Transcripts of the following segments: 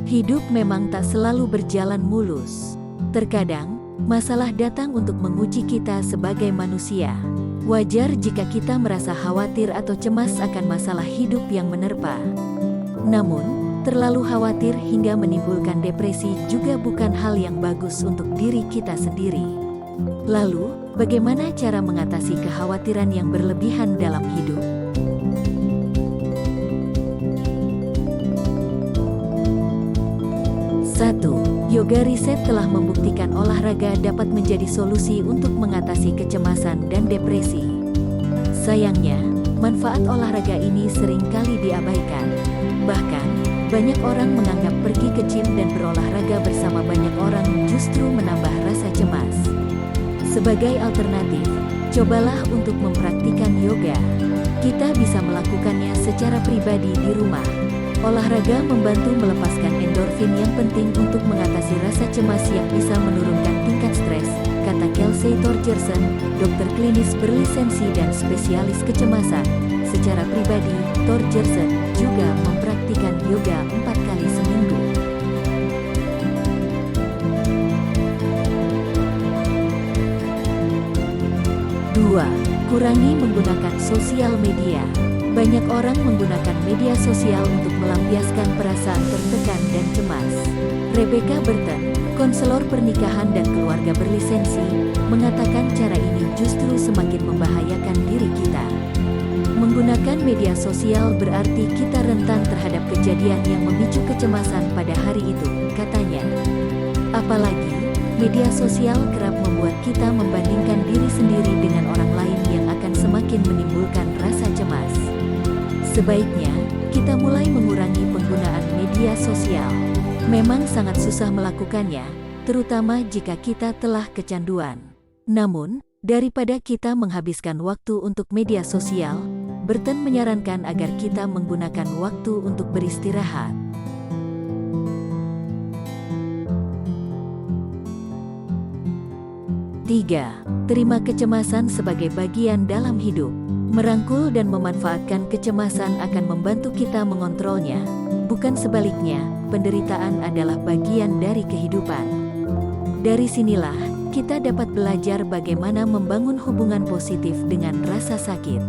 Hidup memang tak selalu berjalan mulus. Terkadang, masalah datang untuk menguji kita sebagai manusia. Wajar jika kita merasa khawatir atau cemas akan masalah hidup yang menerpa. Namun, terlalu khawatir hingga menimbulkan depresi juga bukan hal yang bagus untuk diri kita sendiri. Lalu, bagaimana cara mengatasi kekhawatiran yang berlebihan dalam hidup? Satu, yoga riset telah membuktikan olahraga dapat menjadi solusi untuk mengatasi kecemasan dan depresi. Sayangnya, manfaat olahraga ini seringkali diabaikan. Bahkan, banyak orang menganggap pergi ke gym dan berolahraga bersama banyak orang justru menambah rasa cemas. Sebagai alternatif, cobalah untuk mempraktikkan yoga. Kita bisa melakukannya secara pribadi di rumah. Olahraga membantu melepaskan endorfin yang penting untuk mengatasi rasa cemas yang bisa menurunkan tingkat stres, kata Kelsey Torgerson, dokter klinis berlisensi dan spesialis kecemasan. Secara pribadi, Torgerson juga mempraktikkan yoga 4 kali seminggu. 2. Kurangi menggunakan sosial media. Banyak orang menggunakan media sosial untuk melampiaskan perasaan tertekan dan cemas. Rebecca Burton, konselor pernikahan dan keluarga berlisensi, mengatakan cara ini justru semakin membahayakan diri kita. Menggunakan media sosial berarti kita rentan terhadap kejadian yang memicu kecemasan pada hari itu, katanya. Apalagi, media sosial kerap membuat kita membandingkan diri sendiri dengan orang lain yang akan semakin menimbulkan rasa cemas. Sebaiknya, kita mulai mengurangi penggunaan media sosial. Memang sangat susah melakukannya, terutama jika kita telah kecanduan. Namun, daripada kita menghabiskan waktu untuk media sosial, Burton menyarankan agar kita menggunakan waktu untuk beristirahat. 3. Terima kecemasan sebagai bagian dalam hidup. Merangkul dan memanfaatkan kecemasan akan membantu kita mengontrolnya. Bukan sebaliknya, penderitaan adalah bagian dari kehidupan. Dari sinilah, kita dapat belajar bagaimana membangun hubungan positif dengan rasa sakit.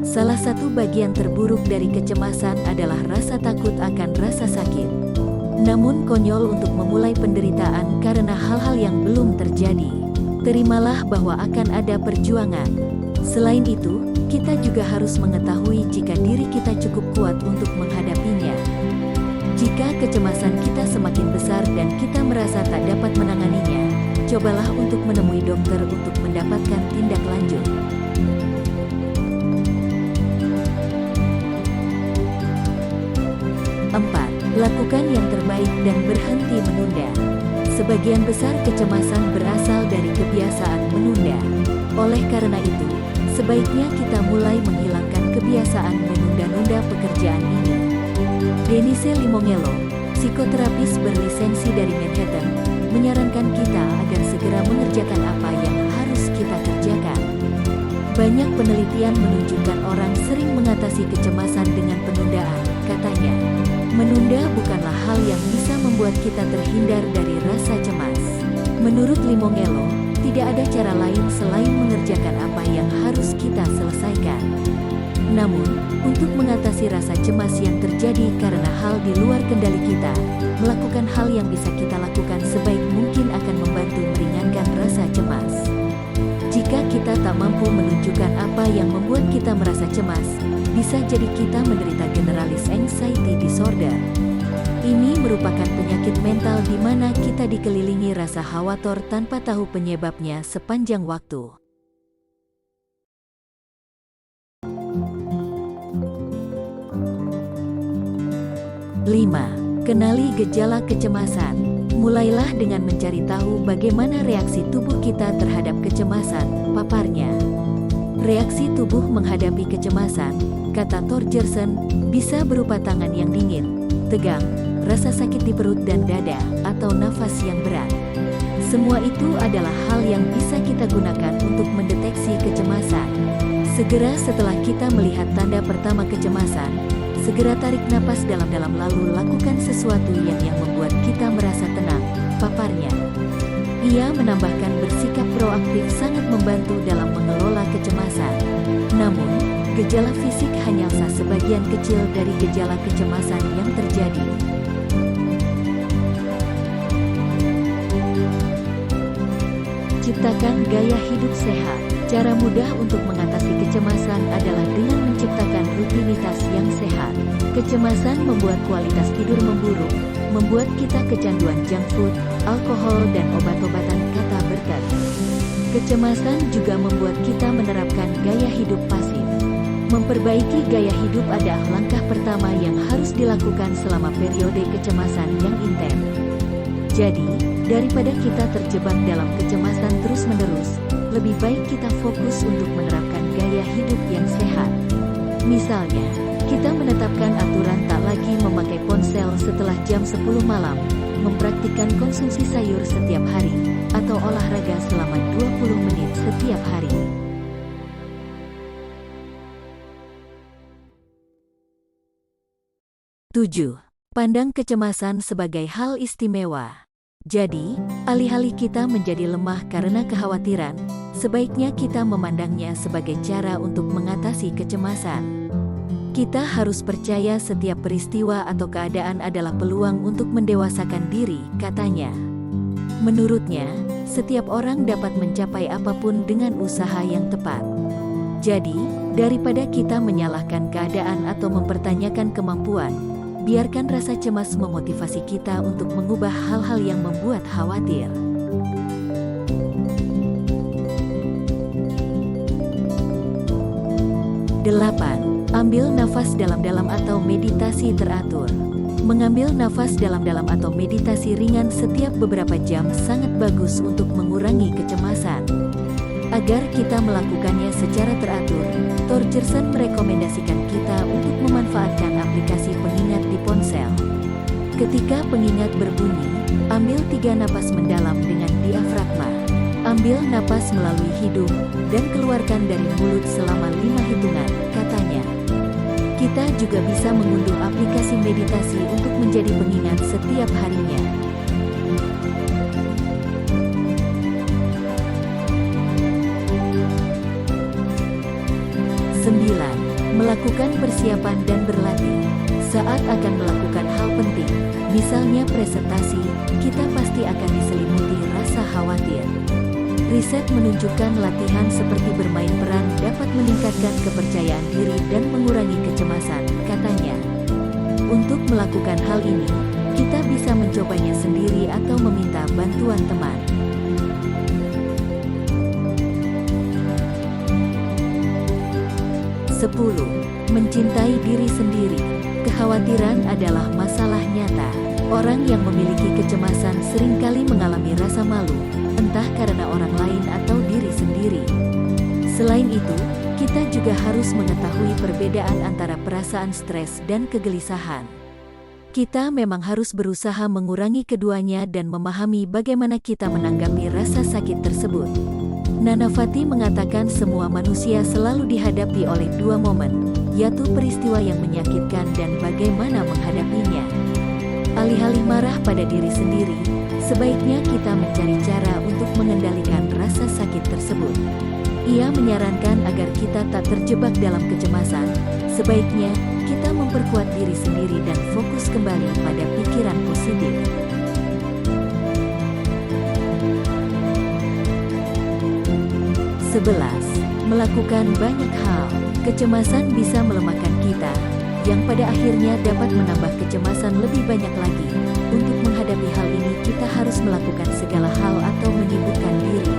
Salah satu bagian terburuk dari kecemasan adalah rasa takut akan rasa sakit. Namun konyol untuk memulai penderitaan karena hal-hal yang belum terjadi. Terimalah bahwa akan ada perjuangan. Selain itu, kita juga harus mengetahui jika diri kita cukup kuat untuk menghadapinya. Jika kecemasan kita semakin besar dan kita merasa tak dapat menanganinya, cobalah untuk menemui dokter untuk mendapatkan tindak lanjut. 4. Lakukan yang terbaik dan berhenti menunda. Sebagian besar kecemasan berasal dari kebiasaan menunda. Oleh karena itu, sebaiknya kita mulai menghilangkan kebiasaan menunda-nunda pekerjaan ini. Denise Limongello, psikoterapis berlisensi dari Manhattan, menyarankan kita agar segera mengerjakan apa yang harus kita kerjakan. Banyak penelitian menunjukkan orang sering mengatasi kecemasan dengan penundaan, katanya. Menunda bukanlah hal yang bisa membuat kita terhindar dari rasa cemas. Menurut Limongello, tidak ada cara lain selain mengerjakan apa yang harus kita selesaikan. Namun, untuk mengatasi rasa cemas yang terjadi karena hal di luar kendali kita, melakukan hal yang bisa kita lakukan sebaik mungkin akan membantu meringankan rasa cemas. Jika kita tak mampu menunjukkan apa yang membuat kita merasa cemas, bisa jadi kita menderita generalis anxiety disorder. Ini merupakan penyakit mental di mana kita dikelilingi rasa khawatir tanpa tahu penyebabnya sepanjang waktu. 5. Kenali gejala kecemasan. Mulailah dengan mencari tahu bagaimana reaksi tubuh kita terhadap kecemasan, paparnya. Reaksi tubuh menghadapi kecemasan, kata Torgerson, bisa berupa tangan yang dingin, tegang, rasa sakit di perut dan dada, atau nafas yang berat. Semua itu adalah hal yang bisa kita gunakan untuk mendeteksi kecemasan. Segera setelah kita melihat tanda pertama kecemasan, Segera tarik napas dalam-dalam lalu lakukan sesuatu yang membuat kita merasa tenang, paparnya. Ia menambahkan bersikap proaktif sangat membantu dalam mengelola kecemasan. Namun, gejala fisik hanyalah sebagian kecil dari gejala kecemasan yang terjadi. Ciptakan gaya hidup sehat. Cara mudah untuk mengatasi kecemasan adalah dengan menciptakan rutinitas yang sehat. Kecemasan membuat kualitas tidur memburuk, membuat kita kecanduan junk food, alkohol dan obat-obatan, kata Berkat. Kecemasan juga membuat kita menerapkan gaya hidup pasif. Memperbaiki gaya hidup adalah langkah pertama yang harus dilakukan selama periode kecemasan yang intens. Jadi, daripada kita terjebak dalam kecemasan terus-menerus, lebih baik kita fokus untuk menerapkan gaya hidup yang sehat. Misalnya, kita menetapkan aturan tak lagi memakai ponsel setelah jam 10 malam, mempraktikkan konsumsi sayur setiap hari, atau olahraga selama 20 menit setiap hari. Tujuh. Pandang kecemasan sebagai hal istimewa. Jadi, alih-alih kita menjadi lemah karena kekhawatiran, sebaiknya kita memandangnya sebagai cara untuk mengatasi kecemasan. Kita harus percaya setiap peristiwa atau keadaan adalah peluang untuk mendewasakan diri, katanya. Menurutnya, setiap orang dapat mencapai apapun dengan usaha yang tepat. Jadi, daripada kita menyalahkan keadaan atau mempertanyakan kemampuan, biarkan rasa cemas memotivasi kita untuk mengubah hal-hal yang membuat khawatir. Delapan. Ambil nafas dalam-dalam atau meditasi teratur. Mengambil nafas dalam-dalam atau meditasi ringan setiap beberapa jam sangat bagus untuk mengurangi kecemasan. Agar kita melakukannya secara teratur, Torgerson merekomendasikan kita untuk memanfaatkan aplikasi pengingat di ponsel. Ketika pengingat berbunyi, ambil 3 napas mendalam dengan diafragma. Ambil napas melalui hidung dan keluarkan dari mulut selama 5 hitungan, katanya. Kita juga bisa mengunduh aplikasi meditasi untuk menjadi pengingat setiap harinya. 9. Melakukan persiapan dan berlatih. Saat akan melakukan hal penting, misalnya presentasi, kita pasti akan diselimuti rasa khawatir. Riset menunjukkan latihan seperti bermain peran dapat meningkatkan kepercayaan diri dan mengurangi kecemasan, katanya. Untuk melakukan hal ini, kita bisa mencobanya sendiri atau meminta bantuan teman. 10. Mencintai diri sendiri. Kekhawatiran adalah masalah nyata. Orang yang memiliki kecemasan seringkali mengalami rasa malu, entah karena orang lain atau diri sendiri. Selain itu, kita juga harus mengetahui perbedaan antara perasaan stres dan kegelisahan. Kita memang harus berusaha mengurangi keduanya dan memahami bagaimana kita menanggapi rasa sakit tersebut. Nanavati mengatakan semua manusia selalu dihadapi oleh 2 momen, yaitu peristiwa yang menyakitkan dan bagaimana menghadapinya. Alih-alih marah pada diri sendiri, sebaiknya kita mencari cara untuk mengendalikan rasa sakit tersebut. Ia menyarankan agar kita tak terjebak dalam kecemasan, sebaiknya kita memperkuat diri sendiri dan fokus kembali pada pikiran positif. 11. Melakukan banyak hal. Kecemasan bisa melemahkan kita, yang pada akhirnya dapat menambah kecemasan lebih banyak lagi. Untuk menghadapi hal ini, kita harus melakukan segala hal atau menyibukkan diri.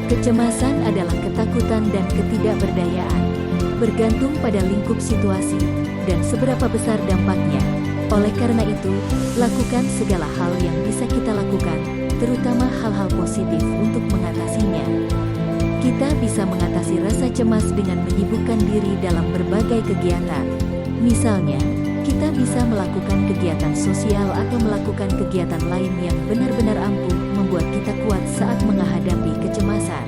Kecemasan adalah ketakutan dan ketidakberdayaan, bergantung pada lingkup situasi dan seberapa besar dampaknya. Oleh karena itu, lakukan segala hal yang bisa kita lakukan, terutama hal-hal positif untuk mengatasinya. Kita bisa mengatasi rasa cemas dengan menyibukkan diri dalam berbagai kegiatan. Misalnya, kita bisa melakukan kegiatan sosial atau melakukan kegiatan lain yang benar-benar ampuh membuat kita kuat saat menghadapi kecemasan.